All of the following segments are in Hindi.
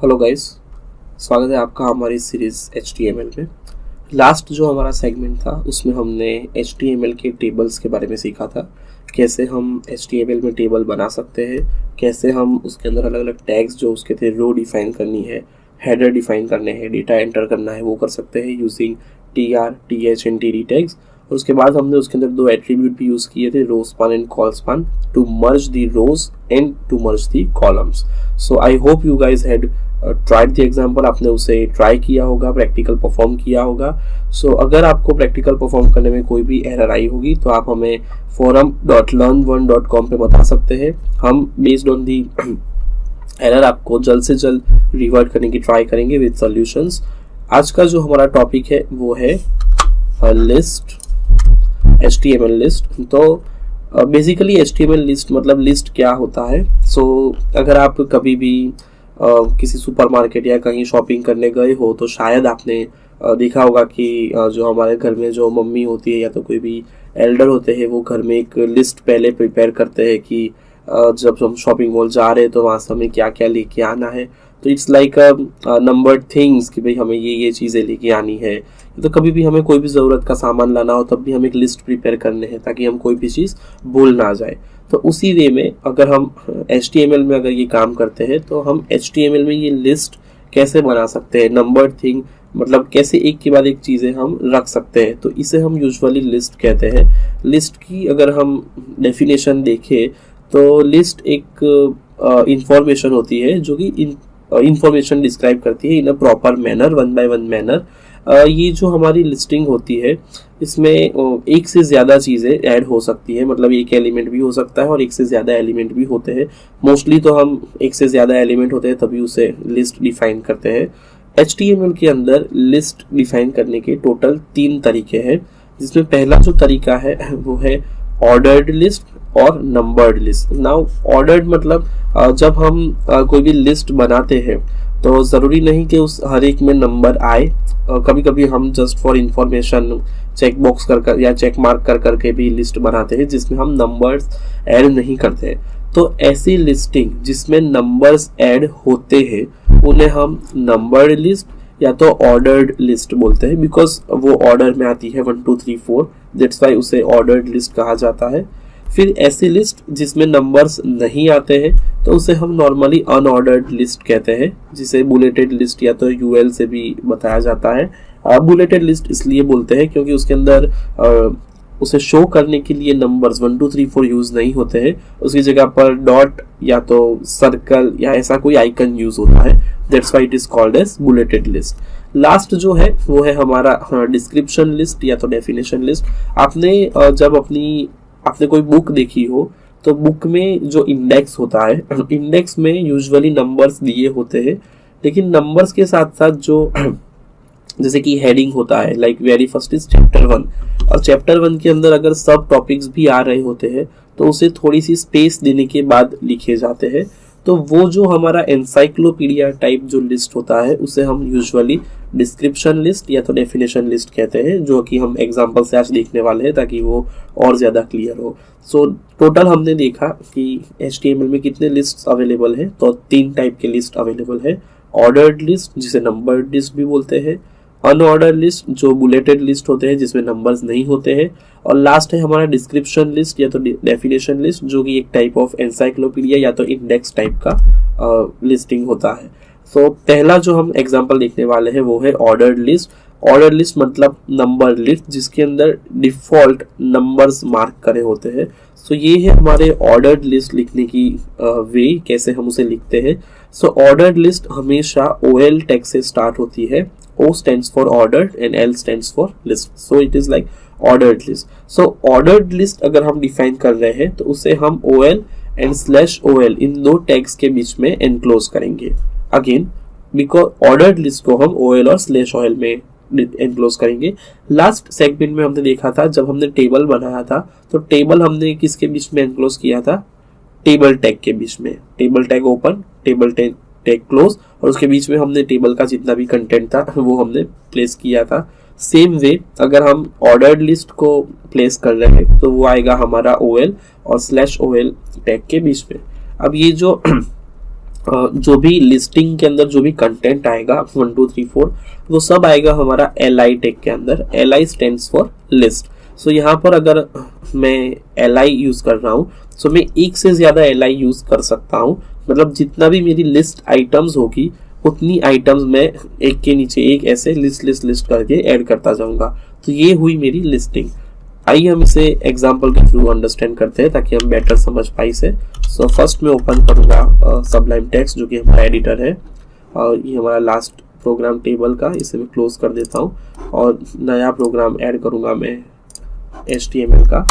हेलो गाइस, स्वागत है आपका हमारी सीरीज HTML में। लास्ट जो हमारा सेगमेंट था उसमें हमने HTML के टेबल्स के बारे में सीखा था। कैसे हम HTML में टेबल बना सकते हैं, कैसे हम उसके अंदर अलग अलग टैग्स जो उसके थे रो डिफाइन करनी है, हेडर डिफाइन करने हैं, डेटा एंटर करना है वो कर सकते हैं using TR, TH and TD tags. और उसके बाद हमने उसके अंदर दो एट्रीब्यूट भी यूज़ किए थे, row span and col span, to merge the rows and to merge the columns. So I hope you guys had tried the example, आपने उसे ट्राई किया होगा, प्रैक्टिकल परफॉर्म किया होगा। सो अगर आपको प्रैक्टिकल परफॉर्म करने में कोई भी एरर आई होगी तो आप हमें forum.learn1.com पे बता सकते हैं। हम बेस्ड ऑन दी एरर आपको जल्द से जल्द रिवर्ट करने की ट्राई करेंगे विद सॉल्यूशंस। आज का जो हमारा टॉपिक है वो है लिस्ट, HTML लिस्ट। तो बेसिकली HTML लिस्ट मतलब लिस्ट क्या होता है। सो अगर आप कभी भी किसी सुपरमार्केट या कहीं शॉपिंग करने गए हो तो शायद आपने देखा होगा कि जो हमारे घर में जो मम्मी होती है या तो कोई भी एल्डर होते हैं वो घर में एक लिस्ट पहले प्रिपेयर करते हैं कि जब हम शॉपिंग मॉल जा रहे हैं तो वहाँ से हमें क्या क्या लेके आना है। तो इट्स लाइक नंबर्ड थिंग्स कि भाई हमें ये चीज़ें लेके आनी है। तो कभी भी हमें कोई भी ज़रूरत का सामान लाना हो तब भी हम एक लिस्ट प्रिपेयर करने हैं ताकि हम कोई भी चीज़ भूल ना जाए। तो उसी वे में अगर हम HTML में अगर ये काम करते हैं तो हम HTML में ये लिस्ट कैसे बना सकते हैं, नंबर्ड थिंग मतलब कैसे एक के बाद एक चीज़ें हम रख सकते हैं। तो इसे हम यूजुअली लिस्ट कहते हैं। लिस्ट की अगर हम डेफिनेशन देखें तो लिस्ट एक इंफॉर्मेशन होती है जो कि इंफॉर्मेशन डिस्क्राइब करती है in a proper manner, one by one manner. ये जो हमारी लिस्टिंग होती है इसमें एक से ज़्यादा चीज़ें ऐड हो सकती है, मतलब एक एलिमेंट भी हो सकता है और एक से ज़्यादा एलिमेंट भी होते हैं। मोस्टली तो हम एक से ज़्यादा एलिमेंट होते हैं तभी उसे लिस्ट डिफाइन करते हैं। HTML के अंदर लिस्ट डिफाइन करने के टोटल 3 तरीके हैं, जिसमें पहला जो तरीका है वो है ऑर्डर्ड लिस्ट और नंबर्ड लिस्ट। नाउ ऑर्डर्ड मतलब जब हम कोई भी लिस्ट बनाते हैं तो ज़रूरी नहीं कि उस हर एक में नंबर आए। कभी कभी हम just for information check box कर या चेक मार्क कर करके भी लिस्ट बनाते हैं जिसमें हम नंबर्स ऐड नहीं करते हैं। तो ऐसी लिस्टिंग जिसमें नंबर्स ऐड होते हैं उन्हें हम नंबर्ड लिस्ट या तो ऑर्डर्ड लिस्ट बोलते हैं, बिकॉज वो ऑर्डर में आती है 1 2 3 4, दैट्स वाई उसे ऑर्डर्ड लिस्ट कहा जाता है। फिर ऐसी लिस्ट जिसमें नंबर्स नहीं आते हैं तो उसे हम नॉर्मली अनऑर्डर्ड लिस्ट कहते हैं, जिसे बुलेटेड लिस्ट या तो UL से भी बताया जाता है। बुलेटेड लिस्ट इसलिए बोलते हैं क्योंकि उसके अंदर उसे शो करने के लिए नंबर्स 1 2 3 4 यूज नहीं होते हैं, उसकी जगह पर डॉट या तो सर्कल या ऐसा कोई आइकन यूज होता है। That's why it is called as bulleted list. Last जो है वो है हमारा डिस्क्रिप्शन लिस्ट या तो डेफिनेशन लिस्ट। जब आपने कोई बुक देखी हो तो बुक में जो इंडेक्स होता है, इंडेक्स में यूजुअली नंबर्स दिए होते हैं, लेकिन नंबर्स के साथ साथ जो जैसे कि हेडिंग होता है, like very first is chapter 1, और चैप्टर 1 के अंदर अगर सब टॉपिक्स भी आ रहे होते हैं तो उसे थोड़ी सी स्पेस देने के बाद लिखे जाते हैं। तो वो जो हमारा एनसाइक्लोपीडिया टाइप जो लिस्ट होता है उसे हम यूजुअली डिस्क्रिप्शन लिस्ट या तो डेफिनेशन लिस्ट कहते हैं, जो कि हम एग्जांपल से आज देखने वाले हैं ताकि वो और ज़्यादा क्लियर हो। सो टोटल हमने देखा कि HTML में कितने लिस्ट अवेलेबल है, तो 3 टाइप के लिस्ट अवेलेबल है। ऑर्डर्ड लिस्ट जिसे नंबर्ड लिस्ट भी बोलते हैं, अनऑर्डर्ड लिस्ट जो बुलेटेड लिस्ट होते हैं जिसमें नंबर्स नहीं होते हैं, और लास्ट है हमारा डिस्क्रिप्शन लिस्ट या तो डेफिनेशन लिस्ट जो कि एक टाइप ऑफ एनसाइक्लोपीडिया या तो इंडेक्स टाइप का लिस्टिंग होता है। सो पहला जो हम एग्जांपल देखने वाले हैं वो है ऑर्डर्ड लिस्ट। ऑर्डर्ड लिस्ट मतलब नंबर लिस्ट जिसके अंदर डिफॉल्ट नंबर्स मार्क करे होते हैं। सो ये है हमारे ऑर्डर्ड लिस्ट लिखने की वे, कैसे हम उसे लिखते हैं। सो ऑर्डर्ड लिस्ट हमेशा OL टैग से स्टार्ट होती है। O stands for ordered and L stands for list. So it is like ordered list. So ordered list अगर हम डिफाइन कर रहे हैं तो उसे हम OL and /OL in 2 tags के बीच में एनक्लोज करेंगे। अगेन बिकॉज ऑर्डर्ड लिस्ट को हम OL और /OL में एनक्लोज करेंगे। लास्ट सेगमेंट में हमने देखा था जब हमने टेबल बनाया था तो टेबल हमने किसके बीच में एनक्लोज किया था, टेबल टैग के बीच में। Table tag open, table tag close, और उसके बीच में हमने टेबल का जितना भी कंटेंट था वो हमने प्लेस किया था। सेम वे अगर हम ऑर्डर्ड लिस्ट को प्लेस कर रहे हैं तो वो आएगा हमारा OL और /OL टैग के बीच में। अब ये जो जो भी लिस्टिंग के अंदर जो भी कंटेंट आएगा 1 2 3 4 वो सब आएगा हमारा li टैग के अंदर। li stands for list. So यहाँ पर अगर मैं li यूज कर रहा हूँ सो मैं एक से ज्यादा li यूज कर सकता हूँ, मतलब जितना भी मेरी लिस्ट आइटम्स होगी उतनी आइटम्स मैं एक के नीचे एक ऐसे लिस्ट लिस्ट लिस्ट करके ऐड करता जाऊंगा। तो ये हुई मेरी लिस्टिंग। आइए हम इसे एग्जांपल के थ्रू अंडरस्टैंड करते हैं ताकि हम बेटर समझ पाए इसे। सो फर्स्ट मैं ओपन करूंगा सबलाइम टेक्स्ट जो कि हमारा एडिटर है, और ये हमारा लास्ट प्रोग्राम टेबल का, इसे मैं क्लोज कर देता हूँ और नया प्रोग्राम ऐड करूंगा मैं HTML का।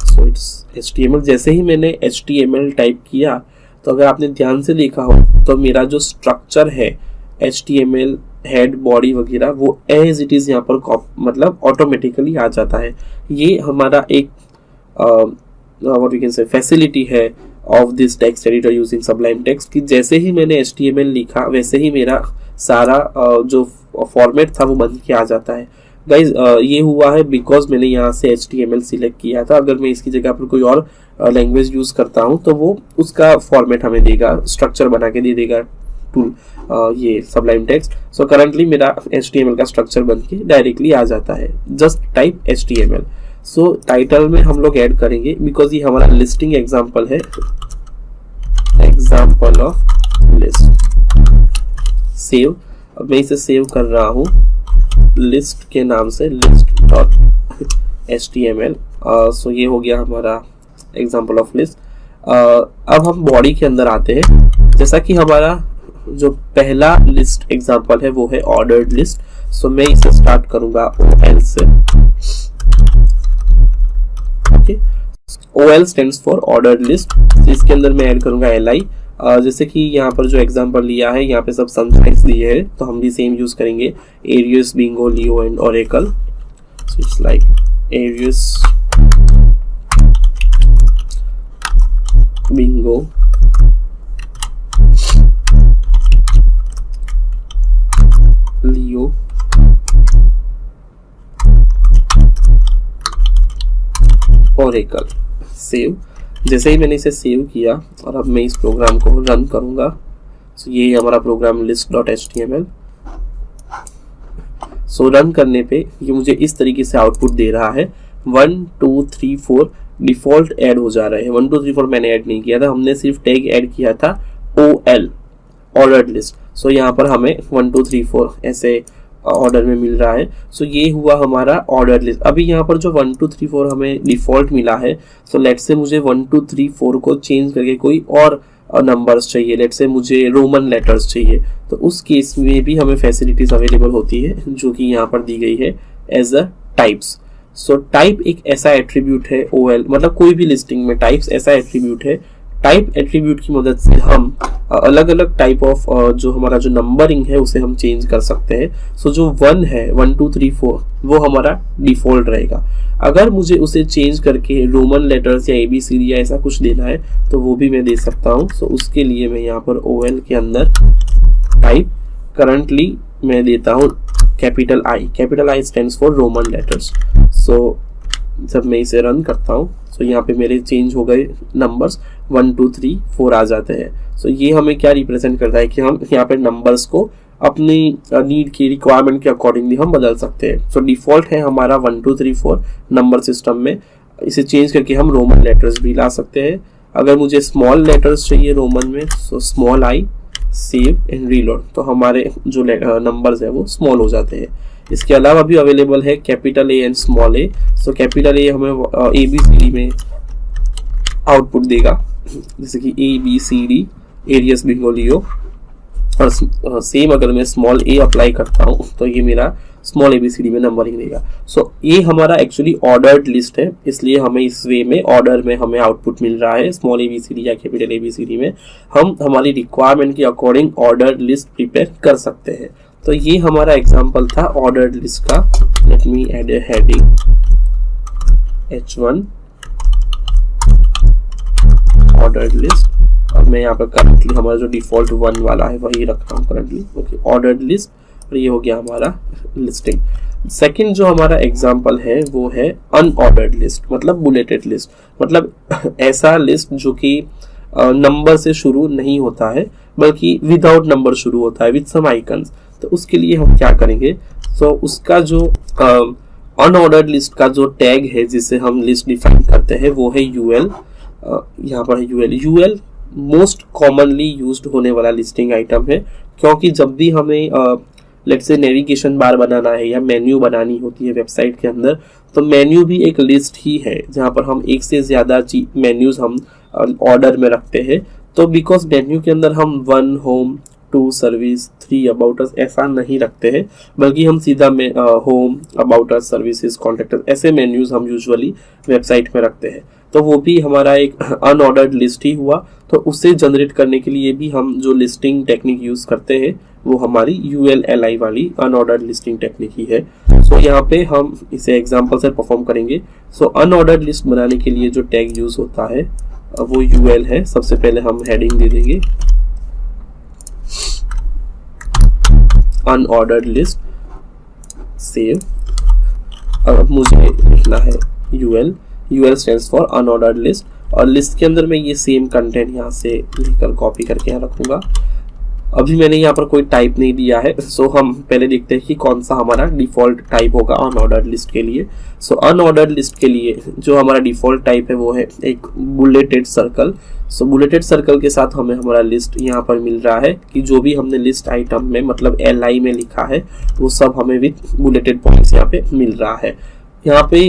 So it's HTML। जैसे ही मैंने HTML टाइप किया तो अगर आपने ध्यान से देखा हो तो मेरा जो स्ट्रक्चर है HTML हेड बॉडी वगैरह वो एज इट इज यहाँ पर मतलब ऑटोमेटिकली आ जाता है। ये हमारा एक what we can say facility है of this text editor using Sublime Text कि जैसे ही मैंने HTML लिखा वैसे ही मेरा सारा जो फॉर्मेट था वो बन के आ जाता है। गाइज ये हुआ है बिकॉज मैंने यहाँ से HTML सिलेक्ट किया था। अगर मैं इसकी जगह पर कोई और लैंग्वेज यूज करता हूँ तो वो उसका फॉर्मेट हमें देगा, स्ट्रक्चर बना के दे देगा टूल ये सबलाइम टेक्स्ट। सो करंटली मेरा HTML का स्ट्रक्चर बन के डायरेक्टली आ जाता है, जस्ट टाइप HTML। सो टाइटल में हम लोग ऐड करेंगे बिकॉज ये हमारा लिस्टिंग एग्जाम्पल है, एग्जाम्पल ऑफ लिस्ट। सेव, अब मैं इसे सेव कर रहा हूँ लिस्ट के नाम से, list.html। सो ये हो गया हमारा एग्जाम्पल ऑफ लिस्ट। अब हम बॉडी के अंदर आते हैं। जैसा कि हमारा जो पहला लिस्ट एग्जाम्पल है वो है ऑर्डर्ड लिस्ट। सो मैं इसे स्टार्ट करूंगा OL से। Okay, OL stands for ordered list. इसके अंदर मैं ऐड करूंगा li। जैसे कि यहाँ पर जो एग्जाम्पल लिया है यहाँ पे सब सनसाइंस दिए है तो हम भी सेम यूज करेंगे, Arias, Bingo, Leo and Oracle. So it's like Arias, Bingo, Leo, Oracle. Save. जैसे ही मैंने इसे सेव किया और अब मैं इस प्रोग्राम को रन करूंगा। सो ये हमारा प्रोग्राम list.html। सो रन करने पे ये मुझे इस तरीके से आउटपुट दे रहा है। 1 2 3 4 डिफॉल्ट ऐड हो जा रहे हैं। 1 2 3 4 मैंने ऐड नहीं किया था, हमने सिर्फ टैग ऐड किया था OL, ऑर्डर्ड लिस्ट। सो यहाँ पर हमें 1 2 3 4 ऐसे ऑर्डर में मिल रहा है। सो ये हुआ हमारा ऑर्डर लिस्ट। अभी यहाँ पर जो 1 2 3 4 हमें डिफॉल्ट मिला है, सो लेट्स से मुझे 1 2 3 4 को चेंज करके कोई और नंबर्स चाहिए, लेट्स से मुझे रोमन लेटर्स चाहिए, तो उस केस में भी हमें फैसिलिटीज अवेलेबल होती है जो कि यहाँ पर दी गई है as a types. So type एक ऐसा एट्रीब्यूट है OL, मतलब कोई भी लिस्टिंग में टाइप्स ऐसा एट्रीब्यूट है। टाइप एट्रीब्यूट की मदद से हम अलग अलग टाइप ऑफ जो हमारा जो नंबरिंग है उसे हम चेंज कर सकते हैं। सो जो 1 है 1 2 3 4 वो हमारा डिफॉल्ट रहेगा। अगर मुझे उसे चेंज करके रोमन लेटर्स या ABCD या ऐसा कुछ देना है तो वो भी मैं दे सकता हूँ। सो उसके लिए मैं यहाँ पर OL के अंदर टाइप करंटली मैं देता हूँ capital I stands for Roman letters. So जब मैं इसे रन करता हूँ सो यहाँ पे मेरे चेंज हो गए नंबर्स, 1 2 3 4 आ जाते हैं। सो ये हमें क्या रिप्रेजेंट करता है कि हम यहाँ पे नंबर्स को अपनी नीड की रिक्वायरमेंट के अकॉर्डिंगली हम बदल सकते हैं। सो डिफॉल्ट है हमारा 1 2 3 4 नंबर सिस्टम में, इसे चेंज करके हम रोमन लेटर्स भी ला सकते हैं। अगर मुझे स्मॉल लेटर्स चाहिए रोमन में, so small I, save and reload, तो हमारे जो नंबर्स है वो स्मॉल हो जाते हैं। इसके अलावा भी अवेलेबल है capital A and small a। So capital A हमें ABCD में आउटपुट देगा, जैसे कि ABCD, एरियस, बिंगो, लियो। और सेम अगर मैं स्मॉल a अप्लाई करता हूँ तो ये मेरा स्मॉल ABCD में नंबरिंग देगा। सो ये हमारा एक्चुअली ऑर्डर्ड लिस्ट है, इसलिए हमें इस वे में ऑर्डर में हमें आउटपुट मिल रहा है। स्मॉल ABCD या कैपिटल ABCD में हम हमारी रिक्वायरमेंट के अकॉर्डिंग ऑर्डर्ड लिस्ट प्रिपेयर कर सकते हैं। तो ये हमारा एग्जांपल था ऑर्डर्ड लिस्ट का। Let me add a heading H1 ordered list. अब मैं यहाँ पर करंटली हमारा जो डिफॉल्ट 1 वाला है वही रख रहा हूँ करंटली। ओके, ऑर्डर्ड लिस्ट, और ये हो गया हमारा लिस्टिंग। सेकंड जो हमारा एग्जांपल है वो है अनऑर्डर्ड लिस्ट, मतलब बुलेटेड लिस्ट, मतलब ऐसा लिस्ट जो कि नंबर से शुरू नहीं होता है, बल्कि विदाउट नंबर शुरू होता है विद सम आइकन्स। तो उसके लिए हम क्या करेंगे, तो उसका जो अनऑर्डर्ड लिस्ट का जो टैग है जिसे हम लिस्ट डिफाइन करते हैं वो है यूएल। यहाँ पर है UL. UL most commonly used होने वाला लिस्टिंग आइटम है, क्योंकि जब भी हमें लेट्स से नेविगेशन बार बनाना है या मेन्यू बनानी होती है वेबसाइट के अंदर, तो मेन्यू भी एक लिस्ट ही है जहाँ पर हम एक से ज़्यादा मेन्यूज हम ऑर्डर में रखते हैं। तो बिकॉज मेन्यू के अंदर हम 1 होम, 2 सर्विस, 3 अबाउट अस ऐसा नहीं रखते हैं, बल्कि हम सीधा home, about us, services, contact ऐसे मेन्यूज हम यूजुअली वेबसाइट में रखते हैं। तो वो भी हमारा एक अनऑर्डर्ड लिस्ट ही हुआ। तो उसे जनरेट करने के लिए भी हम जो लिस्टिंग टेक्निक यूज करते हैं वो हमारी ULLI वाली अनऑर्डर्ड लिस्टिंग टेक्निक ही है। सो यहाँ पे हम इसे एग्जांपल से परफॉर्म करेंगे। सो अनऑर्डर्ड लिस्ट बनाने के लिए जो टैग यूज होता है वो UL है। सबसे पहले हम हेडिंग दे देंगे अनऑर्डर्ड लिस्ट, सेव। अब मुझे लिखना है UL stands for unordered list, और लिस्ट के अंदर मैं ये सेम कंटेंट यहाँ से लेकर कॉपी करके यहाँ रखूंगा। अभी मैंने यहाँ पर कोई टाइप नहीं दिया है। सो हम पहले देखते हैं कि कौन सा हमारा डिफॉल्ट टाइप होगा अनऑर्डर्ड लिस्ट के लिए। सो अनऑर्डर्ड लिस्ट के लिए जो हमारा डिफॉल्ट टाइप है वो है एक बुलेटेड सर्कल। सो बुलेटेड सर्कल के साथ हमें हमारा लिस्ट यहाँ पर मिल रहा है कि जो भी हमने लिस्ट आइटम में मतलब LI में लिखा है वो सब हमें विथ बुलेटेड पॉइंट्स यहाँ पे मिल रहा है। यहाँ पे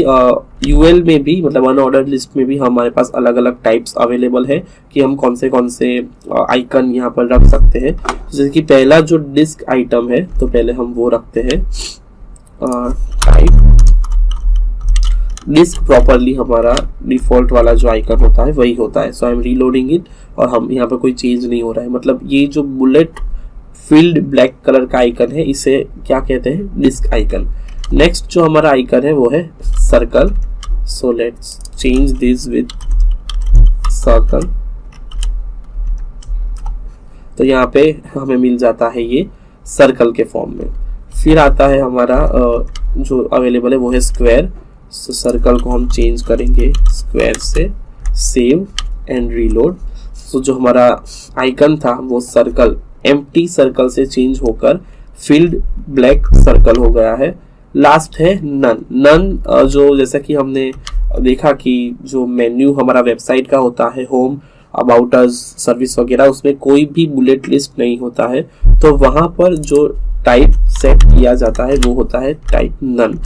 UL में भी मतलब अनऑर्डर्ड लिस्ट में भी हमारे पास अलग अलग टाइप्स अवेलेबल है कि हम कौन से आइकन यहाँ पर रख सकते हैं। जैसे कि पहला जो डिस्क आइटम है, तो पहले हम वो रखते हैं टाइप डिस्क। प्रॉपरली हमारा डिफॉल्ट वाला जो आइकन होता है वही होता है। सो आई एम रीलोडिंग इट, और हम यहाँ पर कोई चेंज नहीं हो रहा है। मतलब ये जो बुलेट फील्ड ब्लैक कलर का आइकन है इसे क्या कहते हैं, डिस्क आइकन। नेक्स्ट जो हमारा आइकन है वो है circle. So let's change this with circle. तो यहाँ पे हमें मिल जाता है ये सर्कल के फॉर्म में। फिर आता है हमारा जो अवेलेबल है वो है स्क्वायर। सो सर्कल को हम चेंज करेंगे स्क्वायर से, सेव एंड रीलोड। सो जो हमारा आइकन था वो सर्कल, एम्प्टी सर्कल से चेंज होकर फील्ड ब्लैक सर्कल हो गया है। लास्ट है नन जो जैसा कि हमने देखा कि जो मेन्यू हमारा वेबसाइट का होता है, होम, अबाउट अस, सर्विस वगैरह, उसमें कोई भी बुलेट लिस्ट नहीं होता है। तो वहां पर जो टाइप सेट किया जाता है वो होता है टाइप नन।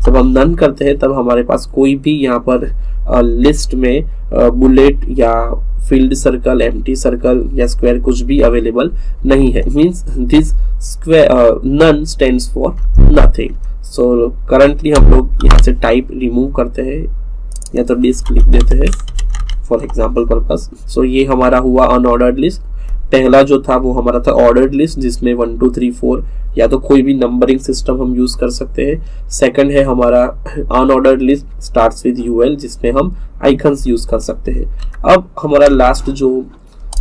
जब हम नन करते हैं तब हमारे पास कोई भी यहाँ पर लिस्ट में बुलेट या फील्ड सर्कल, एम्प्टी सर्कल या स्क्वायर कुछ भी अवेलेबल नहीं है। Means this square none stands for nothing. So currently हम लोग यहाँ से टाइप रिमूव करते हैं या तो डिस्क लिख देते हैं फॉर एग्जाम्पल पर्पस। सो ये हमारा हुआ अनऑर्डर्ड लिस्ट। पहला जो था वो हमारा था ऑर्डर्ड लिस्ट जिसमें 1 2 3 4 या तो कोई भी नंबरिंग सिस्टम हम यूज कर सकते हैं। सेकंड है हमारा unordered list starts with UL जिसमें हम आइकन्स यूज कर सकते हैं। अब हमारा लास्ट जो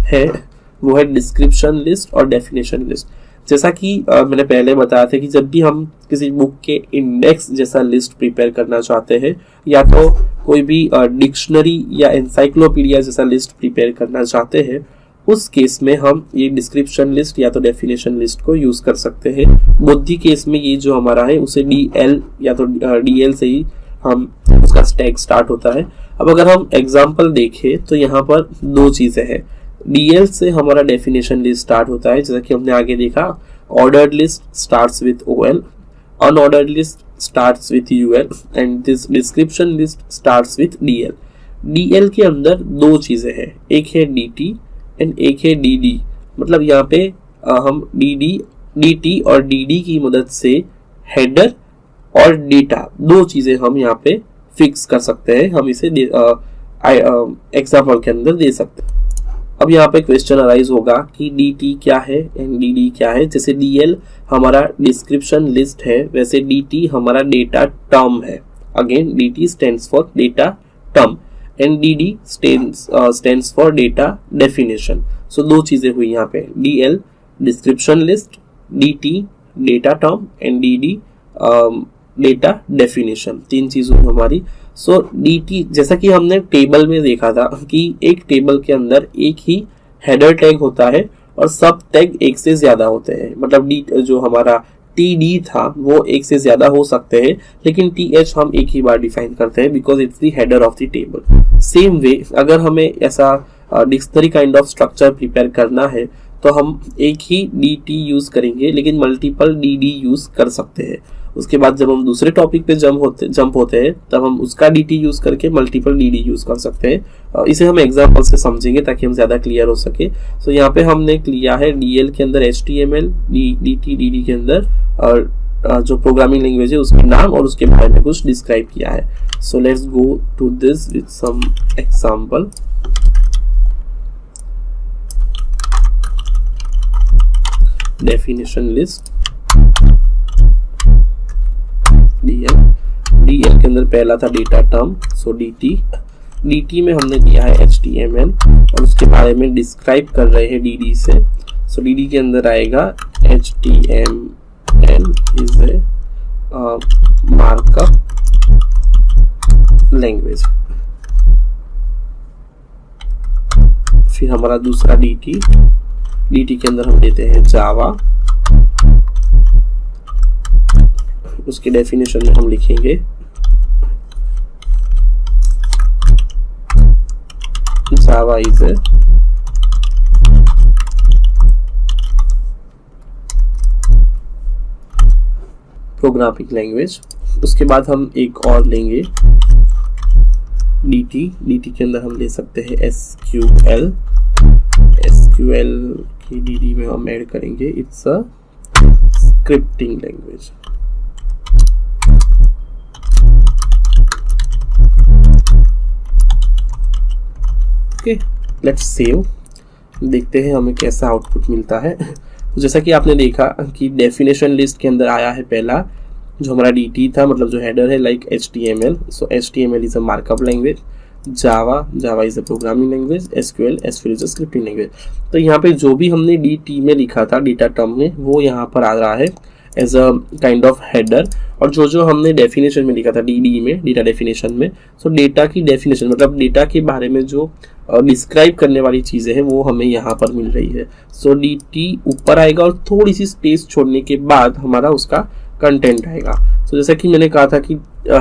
है वो है डिस्क्रिप्शन लिस्ट और डेफिनेशन लिस्ट। जैसा कि मैंने पहले बताया था कि जब भी हम किसी बुक के इंडेक्स जैसा लिस्ट प्रिपेयर करना चाहते हैं या तो कोई भी डिक्शनरी या एनसाइक्लोपीडिया जैसा लिस्ट प्रिपेयर करना चाहते हैं, उस केस में हम ये डिस्क्रिप्शन लिस्ट या तो डेफिनेशन लिस्ट को यूज कर सकते हैं। बुद्धि केस में ये जो हमारा है उसे DL या तो DL से ही हम उसका स्टैक स्टार्ट होता है। अब अगर हम एग्जाम्पल देखें तो यहाँ पर दो चीजें हैं। DL से हमारा डेफिनेशन लिस्ट स्टार्ट होता है, जैसा कि हमने आगे देखा। Ordered list starts with OL, unordered list starts with UL and this description list starts with DL। DL के अंदर दो चीजें हैं, एक है DT एंड एक है DD। मतलब यहाँ पे हम DT और DD की मदद से हेडर और डेटा दो चीजें हम यहाँ पे फिक्स कर सकते हैं। हम इसे एग्जाम्पल के अंदर दे सकते हैं। अब यहाँ पे क्वेश्चन अराइज होगा कि DT क्या है एंड DD क्या है। जैसे DL हमारा डिस्क्रिप्शन लिस्ट है, वैसे DT हमारा डेटा टर्म है। Again DT stands for data term and DD stands for data definition. So दो चीजें हुई यहाँ पे, DL description list, DT data term and DD data definition. तीन चीज हुई हमारी। सो dt, जैसा कि हमने टेबल में देखा था कि एक टेबल के अंदर एक ही हेडर टैग होता है और सब टैग एक से ज्यादा होते हैं, मतलब डी जो हमारा td था वो एक से ज्यादा हो सकते हैं, लेकिन th हम एक ही बार डिफाइन करते हैं because it's the header of the table. Same way अगर हमें ऐसा dictionary kind of structure prepare करना है तो हम एक ही dt यूज करेंगे लेकिन मल्टीपल dd यूज कर सकते हैं। उसके बाद जब हम दूसरे टॉपिक पे जंप होते हैं तब हम उसका dt यूज करके मल्टीपल dd यूज कर सकते हैं। इसे हम एग्जांपल से समझेंगे ताकि हम ज्यादा क्लियर हो सके। सो यहाँ पे हमने लिया है dl के अंदर html, dt dd के अंदर और जो प्रोग्रामिंग लैंग्वेज है उसके नाम और उसके बारे में कुछ डिस्क्राइब किया है। So let's go to this with some example. Definition list DL के अंदर पहला था डेटा टर्म, सो DT में हमने दिया है HTML और उसके बारे में डिस्क्राइब कर रहे हैं DD से। सो DD के अंदर आएगा HTML is a markup language. फिर हमारा दूसरा DT के अंदर हम देते हैं जावा। उसके डेफिनेशन में हम लिखेंगे Java is a programming language. उसके बाद हम एक और लेंगे dt के अंदर हम ले सकते हैं SQL की dd में हम ऐड करेंगे it's a scripting language. Let's save, देखते हैं हमें कैसा आउटपुट मिलता है। तो जैसा कि आपने देखा कि डेफिनेशन लिस्ट के अंदर आया है पहला जो हमारा dt था, मतलब जो हेडर है like HTML। So HTML is a markup language, Java is a programming language, SQL is a scripting language. तो यहाँ पे जो भी हमने dt में लिखा था डेटा टर्म में वो यहाँ पर आ रहा है as a kind of header, और जो हमने डेफिनेशन में लिखा था dd में डेटा डेफिनेशन में, सो डेटा की डेफिनेशन मतलब डेटा के बारे में जो डिस्क्राइब करने वाली चीजें हैं वो हमें यहाँ पर मिल रही है। सो dt ऊपर आएगा और थोड़ी सी स्पेस छोड़ने के बाद हमारा उसका कंटेंट आएगा। सो जैसा कि मैंने कहा था कि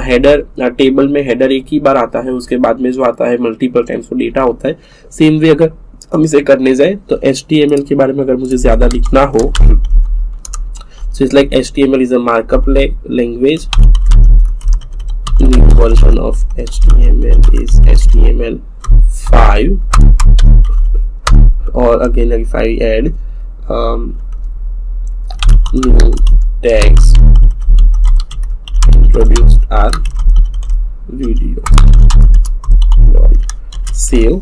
हेडर टेबल में हेडर एक ही बार आता है, उसके बाद में जो आता है मल्टीपल टाइम्स वो डेटा होता है। सेम वे अगर हम इसे करने जाए तो HTML के बारे में अगर मुझे ज्यादा लिखना हो, so it's like HTML is a markup language. New version of HTML is HTML5, or again if I add new tags introduced are video, save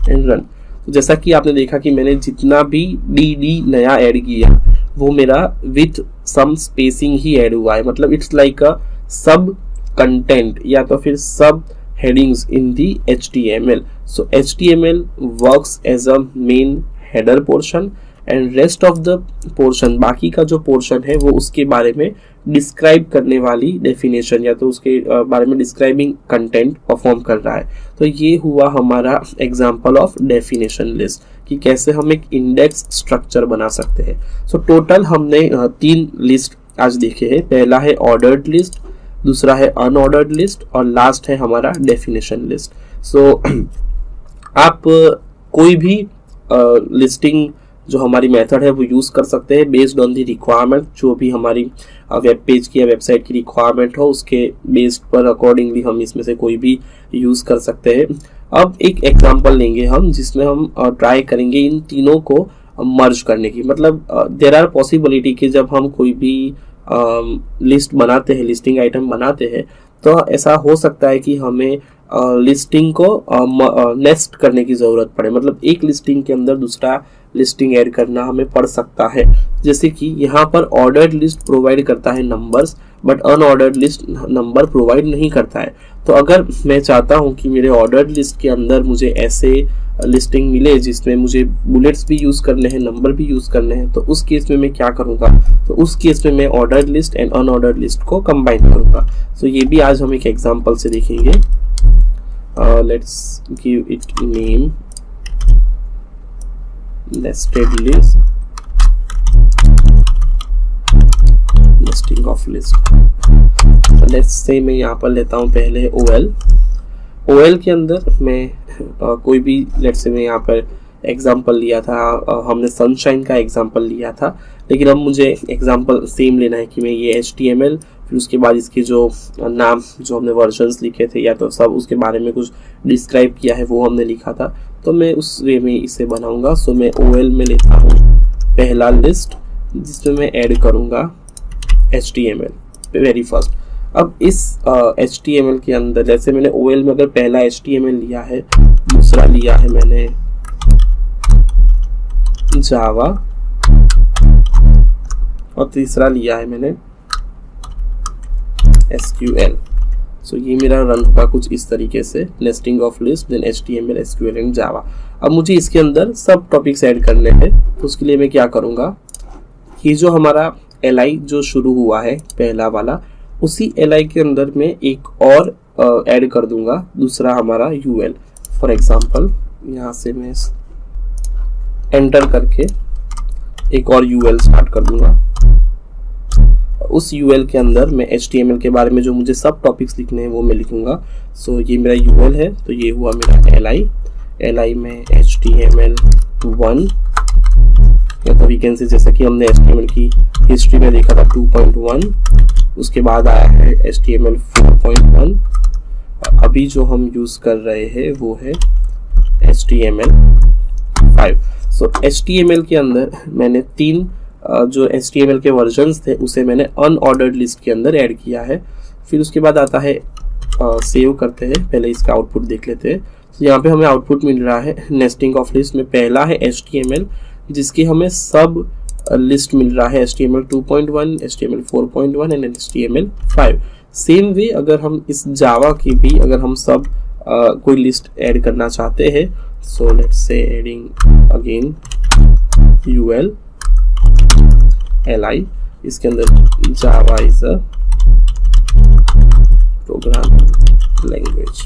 and run। जैसा कि आपने देखा कि मैंने जितना भी dd नया ऐड किया वो मेरा विथ सम स्पेसिंग ही ऐड हुआ है, मतलब इट्स लाइक अ सब कंटेंट या तो फिर सब headings in the HTML. So HTML works as a main header portion and rest of the portion, बाकी का जो पोर्शन है वो उसके बारे में डिस्क्राइब करने वाली डेफिनेशन या तो उसके बारे में डिस्क्राइबिंग कंटेंट परफॉर्म कर रहा है। तो ये हुआ हमारा एग्जांपल ऑफ डेफिनेशन लिस्ट कि कैसे हम एक इंडेक्स स्ट्रक्चर बना सकते हैं। सो टोटल हमने 3 लिस्ट आज देखे हैं। पहला है ऑर्डर्ड लिस्ट, दूसरा है अनऑर्डर्ड लिस्ट और लास्ट है हमारा डेफिनेशन लिस्ट। सो आप कोई भी लिस्टिंग जो हमारी मेथड है वो यूज कर सकते हैं बेस्ड ऑन द रिक्वायरमेंट, जो भी हमारी वेब पेज की या वेबसाइट की रिक्वायरमेंट हो उसके बेस्ड पर अकॉर्डिंगली हम इसमें से कोई भी यूज कर सकते हैं। अब एक एग्जांपल लेंगे हम जिसमें हम ट्राई करेंगे इन तीनों को मर्ज करने की। मतलब देयर आर पॉसिबिलिटी कि जब हम कोई भी लिस्ट बनाते हैं, लिस्टिंग आइटम बनाते हैं, तो ऐसा हो सकता है कि हमें लिस्टिंग को नेस्ट करने की जरूरत पड़े, मतलब एक लिस्टिंग के अंदर दूसरा लिस्टिंग ऐड करना हमें पड़ सकता है। जैसे कि यहाँ पर ऑर्डर्ड लिस्ट प्रोवाइड करता है numbers but unordered list number provide नहीं करता है। तो अगर मैं चाहता हूँ कि मेरे ऑर्डर्ड लिस्ट के अंदर मुझे ऐसे लिस्टिंग मिले जिसमें मुझे बुलेट्स भी यूज़ करने हैं, नंबर भी यूज़ करने हैं, तो उस केस में मैं क्या करूँगा, तो उस केस में मैं ordered list and unordered list को कंबाइन करूँगा। सो ये भी आज हम एक एग्जांपल से देखेंगे। Let's give it name nested list, listing of list. Let's say मैं यहाँ पर लेता हूँ पहले OL के अंदर मैं कोई भी, लेट्स से मैं यहाँ पर एग्जांपल लिया था, हमने सनशाइन का एग्जांपल लिया था, लेकिन अब मुझे एग्जांपल सेम लेना है कि मैं ये HTML, फिर उसके बाद इसके जो नाम जो हमने वर्जन्स लिखे थे या तो सब उसके बारे में कुछ डिस्क्राइब किया है वो हमने लिखा था, तो मैं उस वे में इसे बनाऊंगा। सो मैं OL में लेता हूँ पहला लिस्ट जिसमें मैं ऐड करूँगा HTML वेरी फर्स्ट। अब इस HTML के अंदर जैसे मैंने OL में अगर पहला HTML लिया है, दूसरा लिया है मैंने जावा और तीसरा लिया है मैंने SQL। सो ये मेरा रन होगा कुछ इस तरीके से, nesting of list then HTML SQL and Java. अब मुझे इसके अंदर सब टॉपिक्स ऐड करने हैं, तो उसके लिए मैं क्या करूँगा, ये जो हमारा LI जो शुरू हुआ है पहला वाला, उसी LI के अंदर में एक और ऐड कर दूंगा दूसरा हमारा UL। फॉर एग्जांपल यहाँ से मैं एंटर करके एक और UL स्टार्ट कर दूंगा। उस UL के अंदर मैं HTML के बारे में जो मुझे सब टॉपिक्स लिखने हैं वो मैं लिखूंगा। सो ये मेरा UL है, तो ये हुआ मेरा LI में HTML1 या तो वी कैन से, जैसा कि हमने HTML की हिस्ट्री में देखा था 2.1, उसके बाद आया है HTML 4.1, अभी जो हम यूज़ कर रहे हैं वो है HTML 5। सो HTML के अंदर मैंने 3 जो HTML के वर्जन्स थे उसे मैंने अनऑर्डर्ड लिस्ट के अंदर ऐड किया है। फिर उसके बाद आता है सेव करते हैं, पहले इसका आउटपुट देख लेते हैं। तो यहाँ पे हमें आउटपुट मिल रहा है नेस्टिंग ऑफ लिस्ट में पहला है HTML जिसकी हमें सब लिस्ट मिल रहा है HTML 2.1, HTML 4.1 and HTML 5। Same way अगर हम इस जावा की भी अगर हम सब कोई लिस्ट ऐड करना चाहते हैं, so let's say adding again UL LI, इसके अंदर Java is a programming language,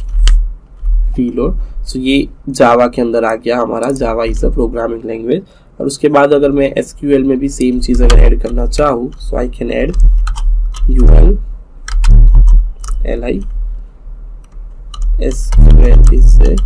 reload. So ये जावा के अंदर आ गया हमारा, Java is a programming language. और उसके बाद अगर मैं SQL में भी सेम चीज़ अगर ऐड करना चाहूँ, so I can add UL LI SQL is a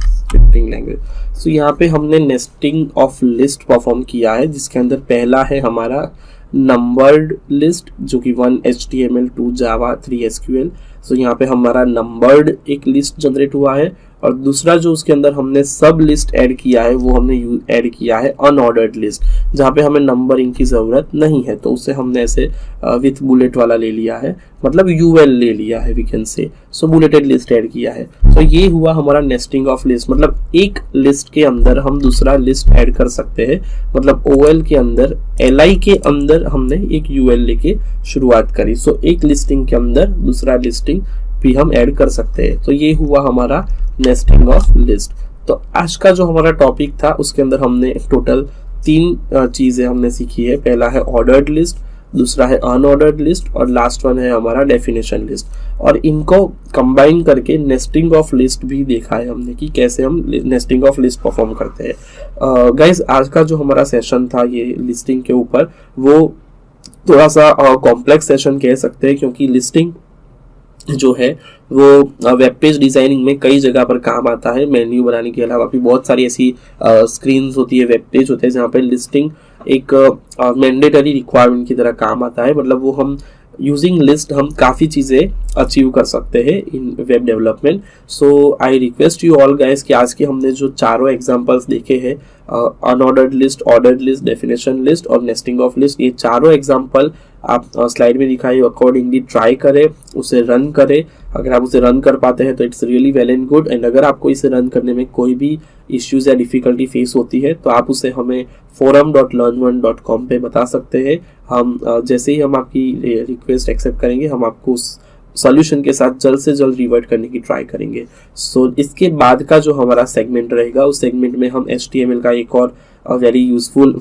scripting language. So यहाँ पे हमने नेस्टिंग ऑफ लिस्ट परफॉर्म किया है जिसके अंदर पहला है हमारा नंबर्ड लिस्ट जो कि 1 HTML 2 जावा 3 SQL। सो यहाँ पे हमारा नंबर्ड एक लिस्ट जनरेट हुआ है, और दूसरा जो उसके अंदर हमने सब लिस्ट ऐड किया है वो हमने ऐड किया है अनऑर्डर्ड लिस्ट, जहाँ पे हमें नंबरिंग की ज़रूरत नहीं है, तो उसे हमने ऐसे विथ बुलेट वाला ले लिया है, मतलब UL ले लिया है वी कैन से। सो बुलेटेड लिस्ट ऐड किया है। तो ये हुआ हमारा नेस्टिंग ऑफ लिस्ट, मतलब एक लिस्ट के अंदर हम दूसरा लिस्ट ऐड कर सकते हैं। मतलब OL के अंदर LI के अंदर हमने एक UL लेके शुरुआत करी, सो एक लिस्टिंग के अंदर दूसरा लिस्टिंग भी हम ऐड कर सकते हैं। तो ये हुआ हमारा नेस्टिंग ऑफ लिस्ट। तो आज का जो हमारा टॉपिक था उसके अंदर हमने टोटल 3 चीजें हमने सीखी है। पहला है ऑर्डर्ड लिस्ट, दूसरा है अनऑर्डर्ड लिस्ट और लास्ट वन है हमारा डेफिनेशन लिस्ट। और इनको कंबाइन करके नेस्टिंग ऑफ लिस्ट भी देखा है हमने कि कैसे हम नेस्टिंग ऑफ लिस्ट परफॉर्म करते हैं। गाइस आज का जो हमारा सेशन था ये लिस्टिंग के ऊपर, वो थोड़ा सा कॉम्प्लेक्स सेशन कह सकते हैं, क्योंकि लिस्टिंग जो है वो वेब पेज डिजाइनिंग में कई जगह पर काम आता है। मेन्यू बनाने के अलावा भी बहुत सारी ऐसी स्क्रीन्स होती है, वेब पेज होते हैं जहाँ पे लिस्टिंग एक मैंडेटरी रिक्वायरमेंट की तरह काम आता है। मतलब वो हम यूजिंग लिस्ट हम काफ़ी चीज़ें अचीव कर सकते हैं in web development. So I request you all guys कि आज के हमने जो चारों एग्जांपल्स देखे हैं, unordered list, ordered list, definition list और नेस्टिंग ऑफ लिस्ट, ये चारों एग्जांपल आप स्लाइड में दिखाई अकॉर्डिंगली ट्राई करें, उसे रन करें। अगर आप उसे रन कर पाते हैं तो it's really well and good. And अगर आपको इसे रन करने में कोई भी इश्यूज या डिफिकल्टी फेस होती है तो आप उसे हमें forum.learn1.com पे बता सकते हैं। हम जैसे ही हम आपकी रिक्वेस्ट एक्सेप्ट करेंगे हम आपको उस सॉल्यूशन के साथ जल्द से जल्द रिवर्ट करने की ट्राई करेंगे। सो इसके बाद का जो हमारा सेगमेंट रहेगा उस सेगमेंट में हम HTML का एक और वेरी यूजफुल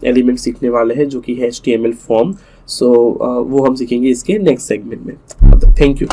एलिमेंट सीखने वाले हैं जो कि है HTML फॉर्म। सो वो हम सीखेंगे इसके नेक्स्ट सेगमेंट में। Thank you.